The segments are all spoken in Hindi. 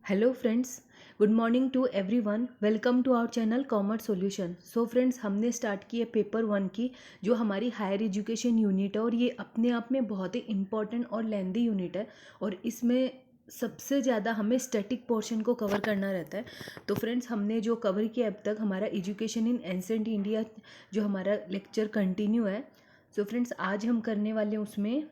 Hello friends, good morning to everyone. Welcome to our channel commerce solution. So friends, हमने स्टार्ट की है पेपर 1 की, जो हमारी हायर एजुकेशन यूनिट है और ये अपने आप में बहुत ही इंपॉर्टेंट और लेंदी यूनिट है और इसमें सबसे ज़्यादा हमें स्टैटिक पोर्शन को कवर करना रहता है। तो फ्रेंड्स, हमने जो कवर किया अब तक हमारा एजुकेशन इन एंसेंट इंडिया, जो हमारा लेक्चर कंटिन्यू है। सो फ्रेंड्स, आज हम करने वाले हैं उसमें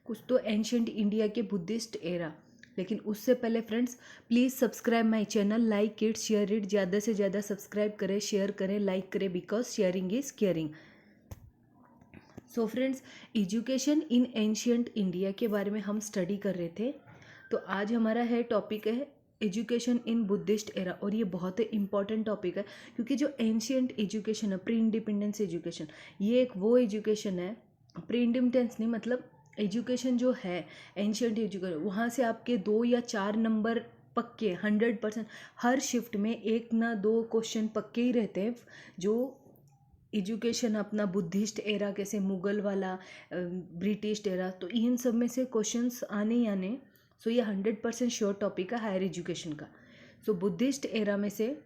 कुछ तो एंशंट इंडिया के बुद्धिस्ट एरा। लेकिन उससे पहले friends, please subscribe my channel, like it, share it, ज़्यादा से ज़्यादा सब्सक्राइब करें, शेयर करें, लाइक करें, because sharing is caring. So friends, education in ancient India के बारे में हम स्टडी कर रहे थे। तो आज हमारा टॉपिक है एजुकेशन इन बुद्धिस्ट एरा, और ये बहुत ही इंपॉर्टेंट टॉपिक है क्योंकि जो एंशियंट एजुकेशन है, प्री इंडिपेंडेंस एजुकेशन, ये एक वो एजुकेशन है। प्री इंडिपेंडेंस नहीं, मतलब एजुकेशन जो है एंशियंट एजुकेशन, वहाँ से आपके 2 या 4 नंबर पक्के 100%, हर शिफ्ट में 1 ना 2 क्वेश्चन पक्के ही रहते हैं। जो एजुकेशन अपना बुद्धिस्ट एरा, कैसे मुगल वाला, ब्रिटिश एरा, तो इन सब में से क्वेश्चंस आने ही आने। सो ये 100% श्योर टॉपिक है हायर एजुकेशन का। सो बुद्धिस्ट एरा में से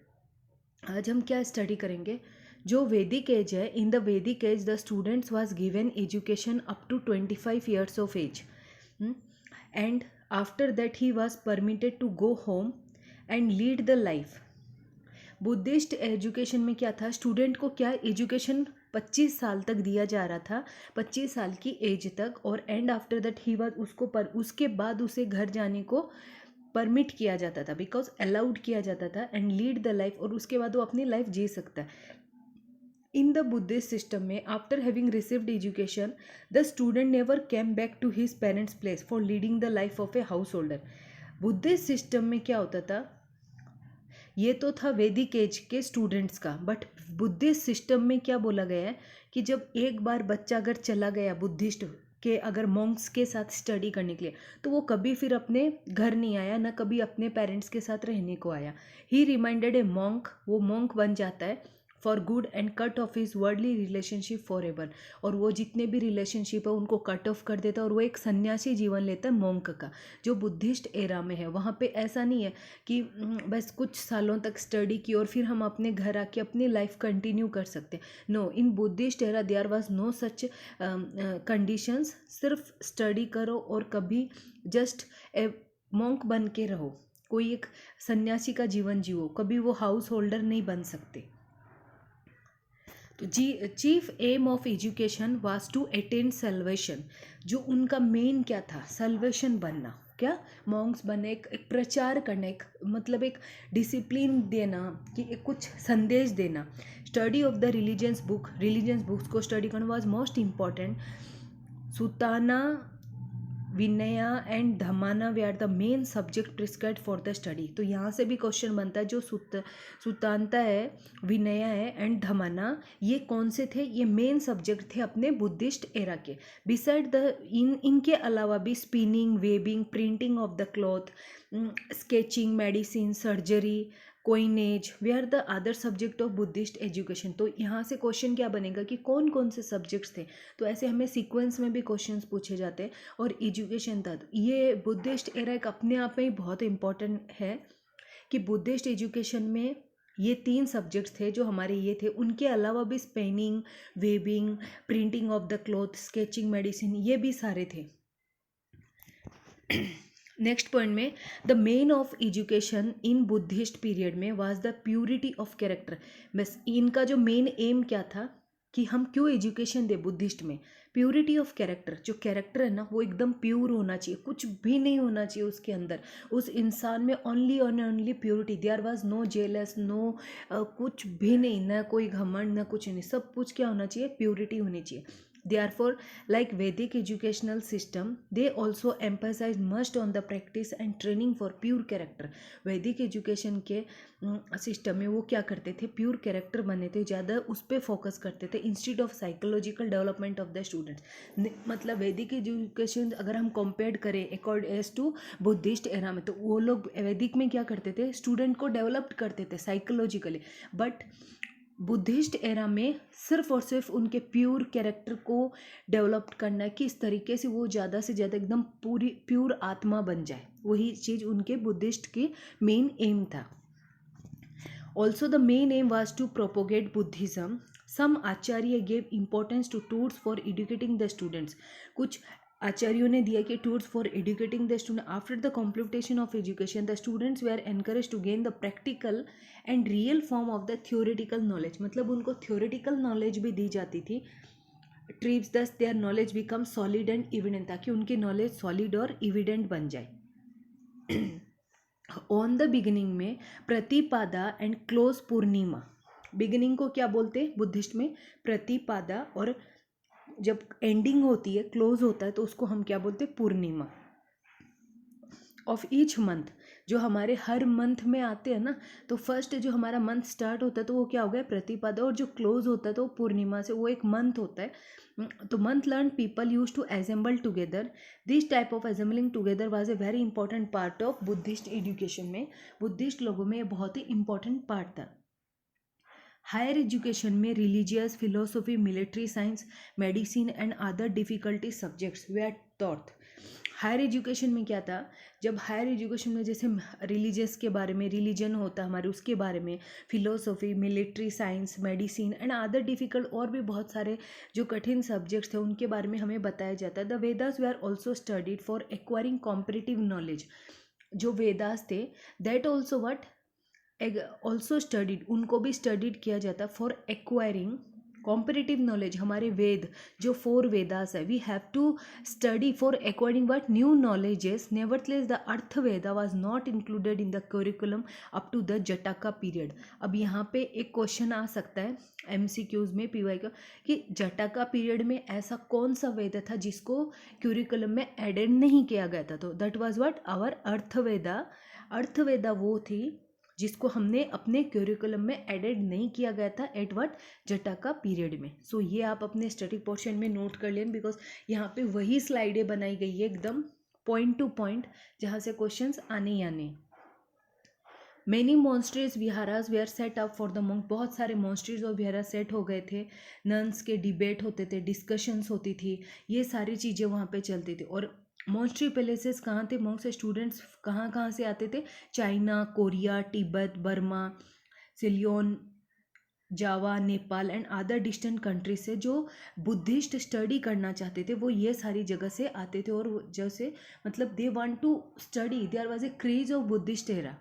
आज हम क्या स्टडी करेंगे? जो वैदिक एज है, in the Vedic age the students was given education up to 25 years of age, and after that he was permitted to go home and lead the life. Buddhist education में क्या था? स्टूडेंट को क्या एजुकेशन 25 साल तक दिया जा रहा था, 25 साल की एज तक, और and after that he was उसके बाद उसे घर जाने को परमिट किया जाता था, बिकॉज अलाउड किया जाता था, एंड लीड द लाइफ, और उसके बाद वो अपनी लाइफ जी सकता है। इन द बुद्धिस्ट सिस्टम में, after having received education, the student never came back to his parents place for leading the life of a householder. Buddhist system में क्या होता था? ये तो था वैदिक एज के स्टूडेंट्स का, बट बुद्धिस्ट सिस्टम में क्या बोला गया है कि जब एक बार बच्चा अगर चला गया बुद्धिस्ट के, अगर मॉन्क्स के साथ स्टडी करने के लिए, तो वो कभी फिर अपने घर नहीं आया, ना कभी अपने पेरेंट्स के साथ रहने को आया। ही रिमाइंडेड ए मॉन्क, वो मॉन्क बन जाता है for good and cut off his worldly relationship for ever, और वो जितने भी रिलेशनशिप है उनको कट ऑफ कर देता है, और वो एक सन्यासी जीवन लेता है मॉन्क का, जो बुद्धिस्ट एरा में है। वहाँ पे ऐसा नहीं है कि बस कुछ सालों तक स्टडी की और फिर हम अपने घर आके अपनी लाइफ कंटिन्यू कर सकते हैं। No, in Buddhist era there was no such conditions. सिर्फ स्टडी करो और कभी जस्ट ए मॉन्क बन के रहो, कोई एक सन्यासी का जीवन जियो, कभी वो हाउस होल्डर नहीं बन सकते। तो chief aim of education was to attain salvation. जो उनका मेन क्या था? सल्वेशन बनना। क्या? मॉन्क्स बनने, एक प्रचार करना, एक मतलब एक डिसिप्लिन देना, कि एक कुछ संदेश देना। Study of the religions books को स्टडी करना was most important. Suttana, Vinaya and Dhammana they are the main subject prescribed for the study. तो यहाँ से भी क्वेश्चन बनता है, जो सुतांता है, विनया है एंड धमाना, ये कौन से थे? ये मेन सब्जेक्ट थे अपने बुद्धिस्ट एरा के। बिसाइड द इनके अलावा भी spinning, weaving, printing of the cloth, sketching, medicine, surgery, coinage, they are the other subject of Buddhist education. तो यहाँ से क्वेश्चन क्या बनेगा कि कौन कौन से सब्जेक्ट्स थे? तो ऐसे हमें सीक्वेंस में भी क्वेश्चंस पूछे जाते हैं। और एजुकेशन था, ये बुद्धिस्ट एरा एक अपने आप में ही बहुत इंपॉर्टेंट है कि बुद्धिस्ट एजुकेशन में ये 3 सब्जेक्ट्स थे जो हमारे ये थे। उनके अलावा भी spinning, weaving, printing of the cloth, sketching, medicine, ये भी सारे थे। नेक्स्ट पॉइंट में, the main of education in Buddhist period में was the purity of character. बस इनका जो मेन एम क्या था कि हम क्यों एजुकेशन दे बुद्धिस्ट में? Purity of character. जो कैरेक्टर है ना, वो एकदम प्योर होना चाहिए, कुछ भी नहीं होना चाहिए उसके अंदर, उस इंसान में ओनली और only purity. There was no jealous, no कुछ भी नहीं, ना कोई घमंड, ना कुछ नहीं, सब कुछ क्या होना चाहिए? प्योरिटी होनी चाहिए। Therefore, like Vedic educational system, they also emphasize much on the practice and training for pure character. वैदिक एजुकेशन के सिस्टम में वो क्या करते थे? प्योर कैरेक्टर बने थे, ज़्यादा उस पर फोकस करते थे instead of psychological development of the students. मतलब वैदिक एजुकेशन अगर हम कंपेयर करें according to Buddhist era में, तो वो लोग वैदिक में क्या करते थे? स्टूडेंट को डेवलप करते थे साइकोलॉजिकली, बट बुद्धिस्ट एरा में सिर्फ और सिर्फ उनके प्योर कैरेक्टर को डेवलप करना है कि इस तरीके से वो ज़्यादा से ज़्यादा एकदम पूरी प्योर आत्मा बन जाए, वही चीज़ उनके बुद्धिस्ट की मेन एम था. Also, the main aim was to propagate Buddhism. Some Acharya gave importance to tours for educating the students. कुछ आचार्यों ने दिया कि tours for educating the students. After the completion of education, the students were encouraged to gain the practical and real form of the theoretical knowledge. मतलब उनको theoretical knowledge भी दी जाती थी. Trips thus their knowledge become solid and evident, ताकि उनकी knowledge solid और evident बन जाए. ऑन द बिगिनिंग में प्रतिपादा एंड क्लोज पूर्णिमा. बिगिनिंग को क्या बोलते हैं बुद्धिस्ट में? प्रतिपादा. और जब एंडिंग होती है, क्लोज होता है, तो उसको हम क्या बोलते हैं? पूर्णिमा. ऑफ ईच मंथ, जो हमारे हर मंथ में आते हैं ना, तो फर्स्ट जो हमारा मंथ स्टार्ट होता है तो वो क्या हो गया? प्रतिपदा. और जो क्लोज होता है तो वो पूर्णिमा से, वो एक मंथ होता है. तो month learn people used to assemble together. This type of assembling together was a very important part of Buddhist education में. बुद्धिस्ट लोगों में ये बहुत ही इंपॉर्टेंट पार्ट था. हायर एजुकेशन में religious, philosophy, military science, medicine and other difficulty subjects they are taught. Higher education में क्या था? जब हायर एजुकेशन में जैसे रिलीजियस के बारे में, रिलीजन होता हमारे, उसके बारे में, philosophy, military science, medicine and other difficult, और भी बहुत सारे जो कठिन सब्जेक्ट्स थे उनके बारे में हमें बताया जाता है. The Vedas they are also studied for acquiring competitive knowledge. जो वेदास थे that also what also studied, उनको भी स्टडीड किया जाता फॉर एक्वायरिंग कॉम्पिटिटिव नॉलेज. हमारे वेद जो 4 वेदास है, we have to study for acquiring what new knowledges. Nevertheless the Arthaveda was not included in the curriculum up to the Jataka period. अब यहाँ पे एक क्वेश्चन आ सकता है MCQs में, PY का, कि जटाका पीरियड में ऐसा कौन सा वेद था जिसको क्यूरिकुलम में एडेड नहीं किया गया था? तो दैट वाज व्हाट? आवर अर्थवेदा. अर्थवेदा वो थी जिसको हमने अपने क्यूरिकुलम में एडेड नहीं किया गया था एट वट? जटाका पीरियड में. सो ये आप अपने स्टडी पोर्शन में नोट कर लें, बिकॉज यहाँ पे वही स्लाइडें बनाई गई है एकदम पॉइंट टू पॉइंट, जहाँ से क्वेश्चंस आने ही आने. Many monasteries viharas they are set up for the monk. बहुत सारे मॉन्स्ट्रीज और विहारा सेट हो गए थे. नन्स के डिबेट होते थे, डिस्कशंस होती थी, ये सारी चीज़ें वहाँ पे चलती थी. और मॉन्स्ट्री पैलेसेस कहाँ थे? मॉन्क्स स्टूडेंट्स कहाँ कहाँ से आते थे? China, Korea, Tibet, Burma, Ceylon, Java, Nepal and other distant country से जो बुद्धिस्ट स्टडी करना चाहते थे वो ये सारी जगह से आते थे. और जैसे मतलब they want to study, there was a craze of Buddhist era.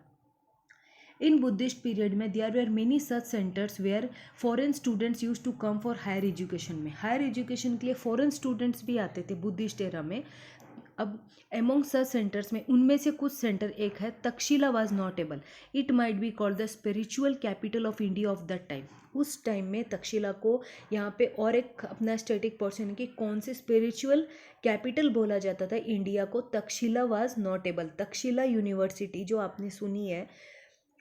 In Buddhist period में there were many such centres where foreign students use to come for higher education में. हायर एजुकेशन के लिए फॉरेन स्टूडेंट्स भी आते थे बुद्धिस्ट एरा में. अब एमोंग सच सेंटर्स में उनमें से कुछ सेंटर, एक है Takshashila was notable. It might be called the spiritual capital of India of that time. उस टाइम में तक्षशिला को यहाँ पे और एक अपना स्टैटिक पोर्शन की कौन से स्पिरिचुअल कैपिटल बोला जाता था इंडिया को? Takshashila was notable. Takshashila university जो आपने सुनी है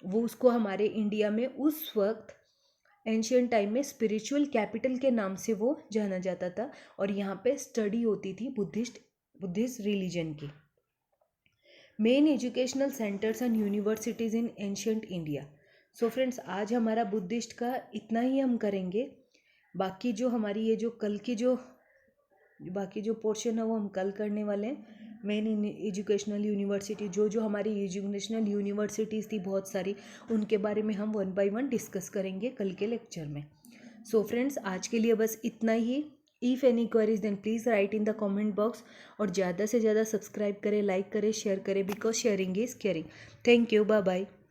वो, उसको हमारे इंडिया में उस वक्त एंशियंट टाइम में स्पिरिचुअल कैपिटल के नाम से वो जाना जाता था. और यहाँ पे स्टडी होती थी बुद्धिस्ट रिलीजन की. Main educational centres and universities in ancient India. So friends, आज हमारा बुद्धिस्ट का इतना ही हम करेंगे. बाकी जो हमारी ये जो कल की जो बाकी जो पोर्शन है वो हम कल करने वाले हैं. मेन एजुकेशनल यूनिवर्सिटी, जो हमारी एजुकेशनल यूनिवर्सिटीज़ थी बहुत सारी, उनके बारे में हम 1 बाय 1 डिस्कस करेंगे कल के लेक्चर में. सो फ्रेंड्स, आज के लिए बस इतना ही. If any queries then please write in the comment box. और ज़्यादा से ज़्यादा सब्सक्राइब करें, लाइक करें, शेयर करें, because sharing is caring. Thank you. Bye bye.